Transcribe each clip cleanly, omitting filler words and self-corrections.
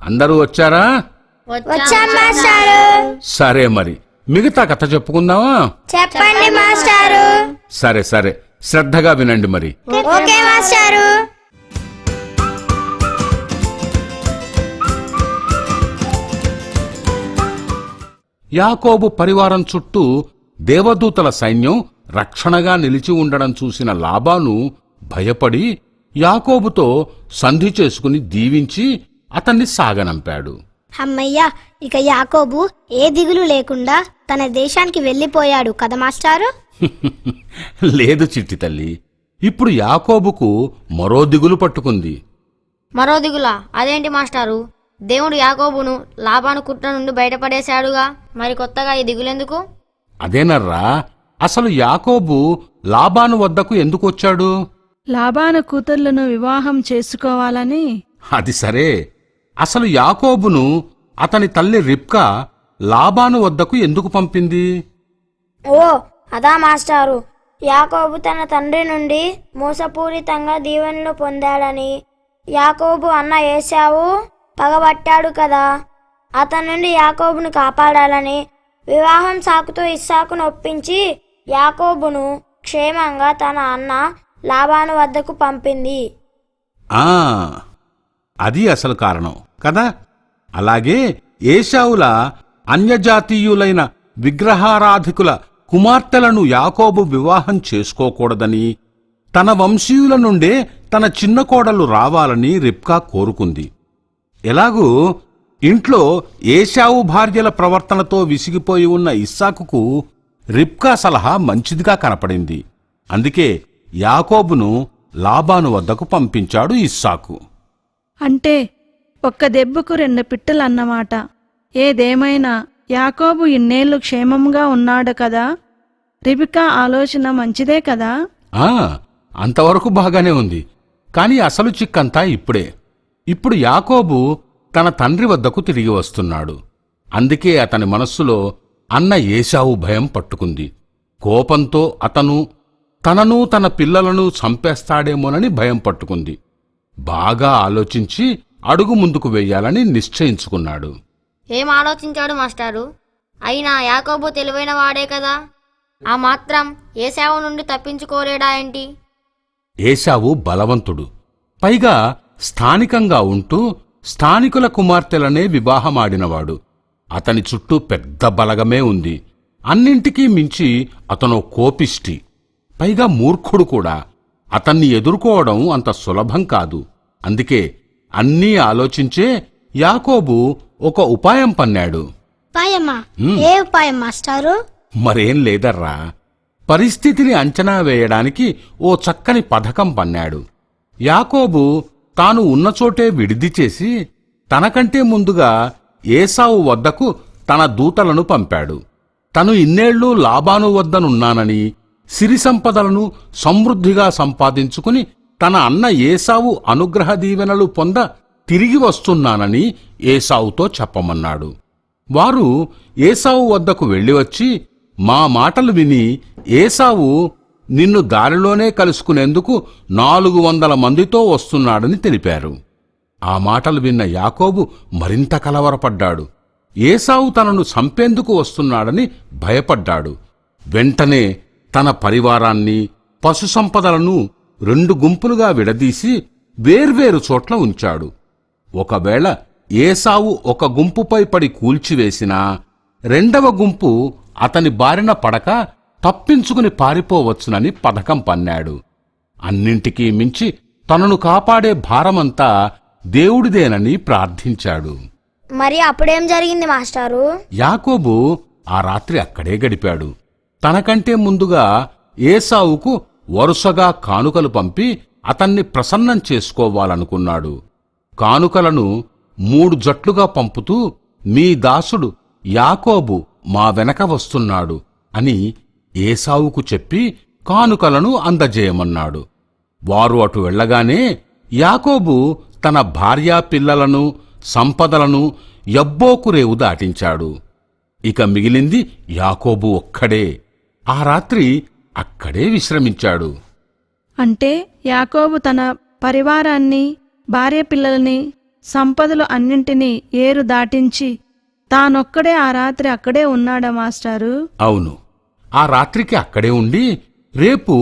అందరూ వచ్చారా? వచ్చాం మాస్టారు. సరే, మరి మిగతా కథ చెప్పుకుందామా? చెప్పండి మాస్టారు. సరే సరే, శ్రద్ధగా వినండి మరి. ఓకే మాస్టారు. యాకోబు పరివారం చుట్టూ దేవదూతల సైన్యం రక్షణగా నిలిచి ఉండడం చూసిన లాబాను భయపడి యాకోబుతో సంధి చేసుకుని దీవించి అతన్ని సాగనంపాడు. అమ్మయ్యా, ఇక యాకోబు ఏ దిగులు లేకుండా తన దేశానికి వెళ్లిపోయాడు కదా మాస్టారు? లేదు చిట్టి తల్లి, ఇప్పుడు యాకోబుకు మరో దిగులు పట్టుకుంది. మరో దిగులా? అదేంటి మాస్టారు? దేవుడు యాకోబును లాబాను కుట్ర నుండి బయటపడేశాడుగా, మరి కొత్తగా ఈ దిగులెందుకు? అదేనర్రా, అసలు యాకోబు లాబాను వద్దకు ఎందుకొచ్చాడు? లాబాను కూతుర్లను వివాహం చేసుకోవాలని. అది సరే, అసలు యాకోబును అతని తల్లి రిబ్కా లాబాను వద్దకు ఎందుకు పంపింది? ఓ అదా మాస్టారు, యాకోబు తన తండ్రి నుండి మోసపూరితంగా దీవెనలు పొందాడని యాకోబు అన్న ఏశావు పగబట్టాడు కదా, అతని నుండి యాకోబును కాపాడాలని వివాహం సాకుతో ఇస్సాకును ఒప్పించి యాకోబును క్షేమంగా తన అన్న లాబాను వద్దకు పంపింది. ఆ అది అసలు కారణం కదా. అలాగే ఏశావుల అన్యజాతీయులైన విగ్రహారాధికుల కుమార్తెలను యాకోబు వివాహం చేసుకోకూడదని, తన వంశీయుల నుండే తన చిన్న కోడలు రావాలని రిబ్కా కోరుకుంది. ఎలాగూ ఇంట్లో ఏశావు భార్యల ప్రవర్తనతో విసిగిపోయి ఉన్న ఇస్సాకుకు రిబ్కా సలహా మంచిదిగా కనపడింది. అందుకే యాకోబును లాబాను వద్దకు పంపించాడు ఇస్సాకు. అంటే ఒక్క దెబ్బకు 2 పిట్టలన్నమాట. ఏదేమైనా యాకోబు ఇన్నేళ్లు క్షేమంగా ఉన్నాడు కదా. రిబికా ఆలోచన మంచిదే కదా. అంతవరకు బాగానే ఉంది. కాని అసలు చిక్కంతా ఇప్పుడే. ఇప్పుడు యాకోబు తన తండ్రి వద్దకు తిరిగి వస్తున్నాడు. అందుకే అతని మనస్సులో అన్న ఏశావు భయం పట్టుకుంది. కోపంతో అతను తనను తన పిల్లలను చంపేస్తాడేమోనని భయం పట్టుకుంది. బాగా ఆలోచించి అడుగు ముందుకు వెయ్యాలని నిశ్చయించుకున్నాడు. ఏం ఆలోచించాడు మాస్టారు? అయినా యాకోబు తెలివైన వాడే కదా, ఆ మాత్రం ఏశావు నుండి తప్పించుకోలేడా ఏంటి? ఏశావు బలవంతుడు, పైగా స్థానికంగా ఉంటూ స్థానికుల కుమార్తెలనే వివాహమాడినవాడు. అతని చుట్టూ పెద్ద బలగమే ఉంది. అన్నింటికీ మించి అతనో కోపిష్టి, పైగా మూర్ఖుడు కూడా. అతన్ని ఎదుర్కోవడం అంత సులభం కాదు. అందుకే అన్నీ ఆలోచించే యాకోబు ఒక ఉపాయం పన్నాడు. ఏ ఉపాయం మాస్టారు? మరేం లేదర్రా, పరిస్థితిని అంచనా వేయడానికి ఓ చక్కని పథకం పన్నాడు. యాకోబు తాను ఉన్నచోటే విడిది చేసి తనకంటే ముందుగా ఏశావు వద్దకు తన దూతలను పంపాడు. తను ఇన్నేళ్లు లాబాను వద్దనున్నానని, సిరి సంపదలను సమృద్ధిగా సంపాదించుకుని తన అన్న ఏశావు అనుగ్రహ దీవెనలు పొంద తిరిగి వస్తున్నానని ఏశావుతో చెప్పమన్నాడు. వారు ఏశావు వద్దకు వెళ్ళివచ్చి, మా మాటలు విని ఏశావు నిన్ను దారిలోనే కలుసుకునేందుకు 400 మందితో వస్తున్నాడని తెలిపారు. ఆ మాటలు విన్న యాకోబు మరింత కలవరపడ్డాడు. ఏశావు తనను చంపేందుకు వస్తున్నాడని భయపడ్డాడు. వెంటనే తన పరివారాన్ని, పశుసంపదలను 2 గుంపులుగా విడదీసి వేర్వేరు చోట్ల ఉంచాడు. ఒకవేళ ఏశావు ఒక గుంపుపై పడి కూల్చివేసినా 2వ గుంపు అతని బారిన పడక తప్పించుకుని పారిపోవచ్చునని పథకం పన్నాడు. అన్నింటికీ మించి తనను కాపాడే భారమంతా దేవుడిదేనని ప్రార్థించాడు. మరి అప్పుడేం జరిగింది మాస్టారు? యాకోబు ఆ రాత్రి అక్కడే గడిపాడు. తనకంటే ముందుగా ఏశావుకు వరుసగా కానుకలు పంపి అతన్ని ప్రసన్నం చేసుకోవాలనుకున్నాడు. కానుకలను 3 జట్లుగా పంపుతూ, మీ దాసుడు యాకోబు మా వెనక వస్తున్నాడు అని ఏశావుకు చెప్పి కానుకలను అందజేయమన్నాడు. వారు అటు వెళ్లగానే యాకోబు తన భార్యా పిల్లలను, సంపదలను యబ్బోకు రేవు దాటించాడు. ఇక మిగిలింది యాకోబు ఒక్కడే. ఆ రాత్రి అక్కడే విశ్రమించాడు. అంటే యాకోబు తన పరివారాన్ని, భార్య పిల్లల్ని, సంపదలు అన్నింటినీ ఏరు దాటించి తానొక్కడే ఆ రాత్రి అక్కడే ఉన్నాడా మాస్టారు? అవును, ఆ రాత్రికి అక్కడే ఉండి రేపు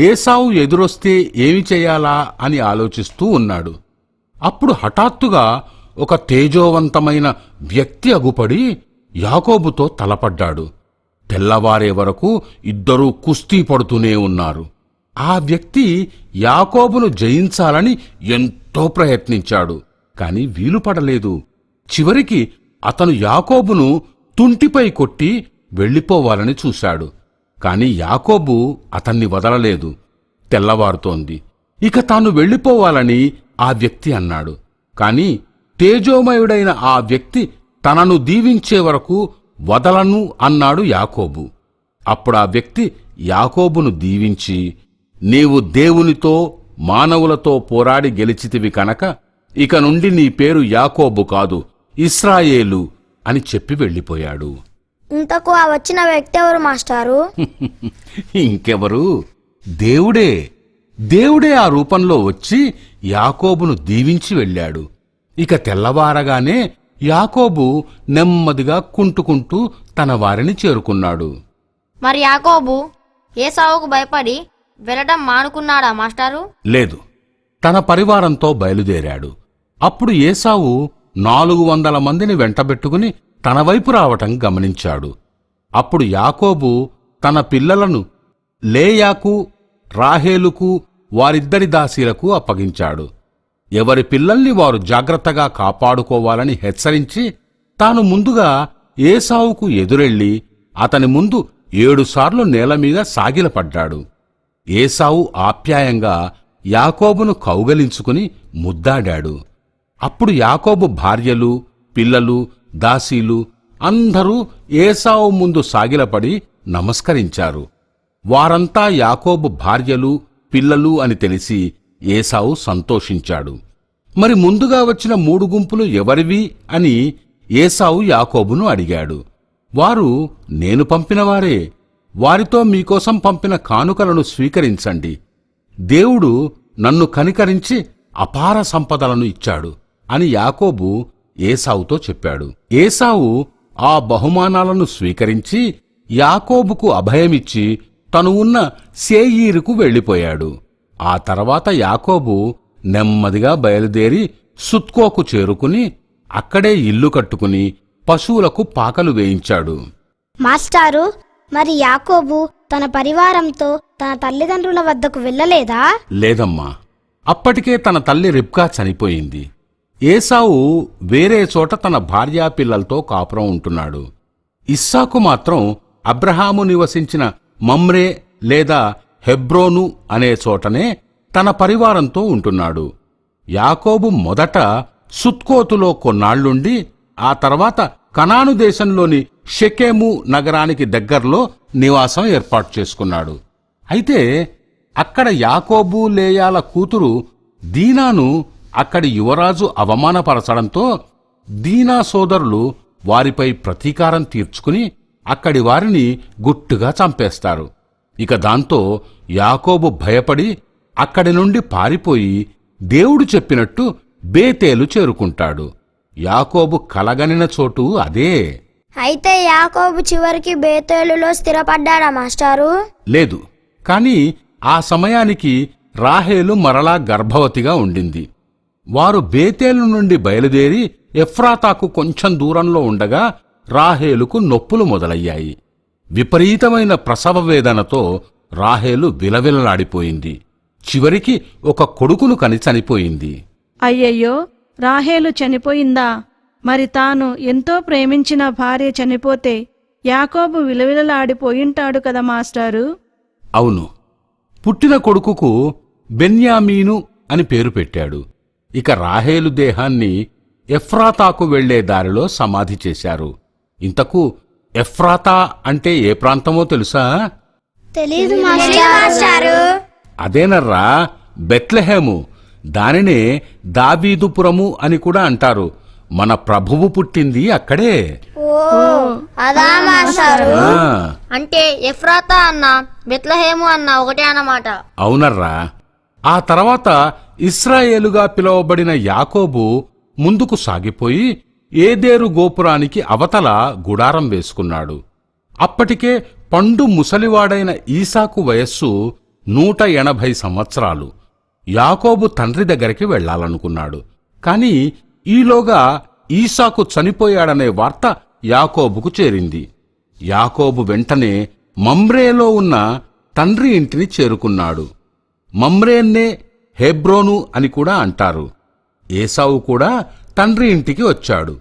ఏసావు ఎదురొస్తే ఏమి చెయ్యాలా అని ఆలోచిస్తూ ఉన్నాడు. అప్పుడు హఠాత్తుగా ఒక తేజోవంతమైన వ్యక్తి అగుపడి యాకోబుతో తలపడ్డాడు. తెల్లవారే వరకు ఇద్దరూ కుస్తీ పడుతూనే ఉన్నారు. ఆ వ్యక్తి యాకోబును జయించాలని ఎంతో ప్రయత్నించాడు, కాని వీలుపడలేదు. చివరికి అతను యాకోబును తుంటిపై కొట్టి వెళ్ళిపోవాలని చూశాడు. కాని యాకోబు అతన్ని వదలలేదు. తెల్లవారుతోంది. ఇక తాను వెళ్ళిపోవాలని ఆ వ్యక్తి అన్నాడు. కాని తేజోమయుడైన ఆ వ్యక్తి తనను దీవించే వరకు వదలను అన్నాడు యాకోబు. అప్పుడు ఆ వ్యక్తి యాకోబును దీవించి, నీవు దేవునితో మానవులతో పోరాడి గెలిచితివి కనుక ఇక నుండి నీ పేరు యాకోబు కాదు, ఇశ్రాయేలు అని చెప్పి వెళ్ళిపోయాడు. ఇంతకు ఆ వచ్చిన వ్యక్తి ఎవరు మాస్టారు? ఇంకెవరు? దేవుడే. దేవుడే ఆ రూపంలో వచ్చి యాకోబును దీవించి వెళ్ళాడు. ఇక తెల్లవారగానే యాకోబు నెమ్మదిగా కుంటుకుంటూ తన వారిని చేరుకున్నాడు. మరి యాకోబు ఏసావుకు భయపడి వెళ్ళటం మానుకున్నాడా మాస్టారు? లేదు, తన పరివారంతో బయలుదేరాడు. అప్పుడు ఏసావు 400 మందిని వెంటబెట్టుకుని తన వైపు రావటం గమనించాడు. అప్పుడు యాకోబు తన పిల్లలను లేయాకు, రాహేలుకు, వారిద్దరి దాసీలకు అప్పగించాడు. ఎవరి పిల్లల్ని వారు జాగ్రత్తగా కాపాడుకోవాలని హెచ్చరించి తాను ముందుగా ఏసావుకు ఎదురెళ్ళి అతని ముందు 7 సార్లు నేలమీద సాగిలపడ్డాడు. ఏసావు ఆప్యాయంగా యాకోబును కౌగలించుకుని ముద్దాడాడు. అప్పుడు యాకోబు భార్యలు, పిల్లలు, దాసీలు అందరూ ఏసావు ముందు సాగిలపడి నమస్కరించారు. వారంతా యాకోబు భార్యలు, పిల్లలు అని తెలిసి ఏసావు సంతోషించాడు. మరి ముందుగా వచ్చిన 3 గుంపులు ఎవరివి అని ఏసావు యాకోబును అడిగాడు. వారు నేను పంపినవారే. వారితో మీకోసం పంపిన కానుకలను స్వీకరించండి. దేవుడు నన్ను కనికరించి అపార సంపదలను ఇచ్చాడు అని యాకోబు ఏసావుతో చెప్పాడు. ఏసావు ఆ బహుమానాలను స్వీకరించి యాకోబుకు అభయమిచ్చి తను ఉన్న సేయీరుకు వెళ్ళిపోయాడు. ఆ తర్వాత యాకోబు నెమ్మదిగా బయలుదేరి సుత్కోకు చేరుకుని అక్కడే ఇల్లు కట్టుకుని పశువులకు పాకలు వేయించాడు. మాస్టారు, మరి యాకోబు తన పరివారంతో తన తల్లిదండ్రుల వద్దకు వెళ్ళలేదా? లేదమ్మా, అప్పటికే తన తల్లి రిబ్కా చనిపోయింది. ఏసావు వేరే చోట తన భార్యాపిల్లలతో కాపురం ఉంటున్నాడు. ఇస్సాకు మాత్రం అబ్రహాము నివసించిన మమ్రే లేదా హెబ్రోను అనే చోటనే తన పరివారంతో ఉంటున్నాడు. యాకోబు మొదట సుత్కోతులో కొన్నాళ్లుండి ఆ తర్వాత కనాను దేశంలోని షెకెము నగరానికి దగ్గర్లో నివాసం ఏర్పాటు చేసుకున్నాడు. అయితే అక్కడ యాకోబు లేయాల కూతురు దీనాను అక్కడి యువరాజు అవమానపరచడంతో దీనా సోదరులు వారిపై ప్రతీకారం తీర్చుకుని అక్కడి వారిని గుట్టుగా చంపేస్తారు. ఇక దాంతో యాకోబు భయపడి అక్కడి నుండి పారిపోయి దేవుడు చెప్పినట్టు బేతేలు చేరుకుంటాడు. యాకోబు కలగనిన చోటు అదే. అయితే యాకోబు చివరికి బేతేలులో స్థిరపడ్డాడా మాస్టారు? లేదు, కాని ఆ సమయానికి రాహేలు మరలా గర్భవతిగా ఉండింది. వారు బేతేలు నుండి బయలుదేరి ఎఫ్రాతాకు కొంచెం దూరంలో ఉండగా రాహేలుకు నొప్పులు మొదలయ్యాయి. విపరీతమైన ప్రసవ వేదనతో రాహేలు విలవిలలాడిపోయింది. చివరికి ఒక కొడుకును కని చనిపోయింది. అయ్యయ్యో, రాహేలు చనిపోయిందా? మరి తాను ఎంతో ప్రేమించిన భార్య చనిపోతే యాకోబు విలవిలలాడిపోయింటాడు కదా మాస్టారు? అవును, పుట్టిన కొడుకుకు బెన్యామీను అని పేరు పెట్టాడు. ఇక రాహేలు దేహాన్ని ఎఫ్రాతాకు వెళ్లే దారిలో సమాధి చేశారు. ఇంతకు ఎఫ్రాతా అంటే ఏ ప్రాంతమో తెలుసా? తెలీదు మాస్టారు. అదేనర్రా, బెత్లెహేము. దానినే దావీదుపురము అని కూడా అంటారు. మన ప్రభువు పుట్టింది అక్కడే. అదా మాస్టారు? ఆ, అంటే ఎఫ్రాతా అన్న బెత్లహేము అన్న ఒకటే అన్నమాట. అవునర్రా. ఆ తర్వాత ఇశ్రాయేలుగా పిలువబడిన యాకోబు ముందుకు సాగిపోయి ఏదేరు గోపురానికి అవతల గుడారం వేసుకున్నాడు. అప్పటికే పండు ముసలివాడైన ఈసాకు వయస్సు 180 సంవత్సరాలు. యాకోబు తండ్రి దగ్గరికి వెళ్లాలనుకున్నాడు. కాని ఈలోగా ఈసాకు చనిపోయాడనే వార్త యాకోబుకు చేరింది. యాకోబు వెంటనే మమ్రేలో ఉన్న తండ్రి ఇంటిని చేరుకున్నాడు. మమ్రేన్నే హెబ్రోను అని కూడా అంటారు. ఏసావు కూడా తండ్రి ఇంటికి వచ్చాడు.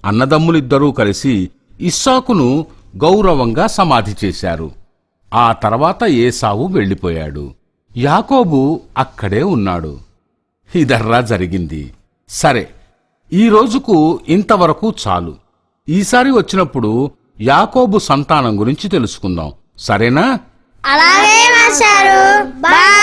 అన్నదమ్ములిద్దరూ కలిసి ఇస్సాకును గౌరవంగా సమాధి చేశారు. ఆ తర్వాత ఏసావు వెళ్ళిపోయాడు. యాకోబు అక్కడే ఉన్నాడు. ఇదర్రా జరిగింది. సరే, ఈ రోజుకు ఇంతవరకు చాలు. ఈసారి వచ్చినప్పుడు యాకోబు సంతానం గురించి తెలుసుకుందాం. సరేనా? అలాగే మాస్టారు. బాయ్.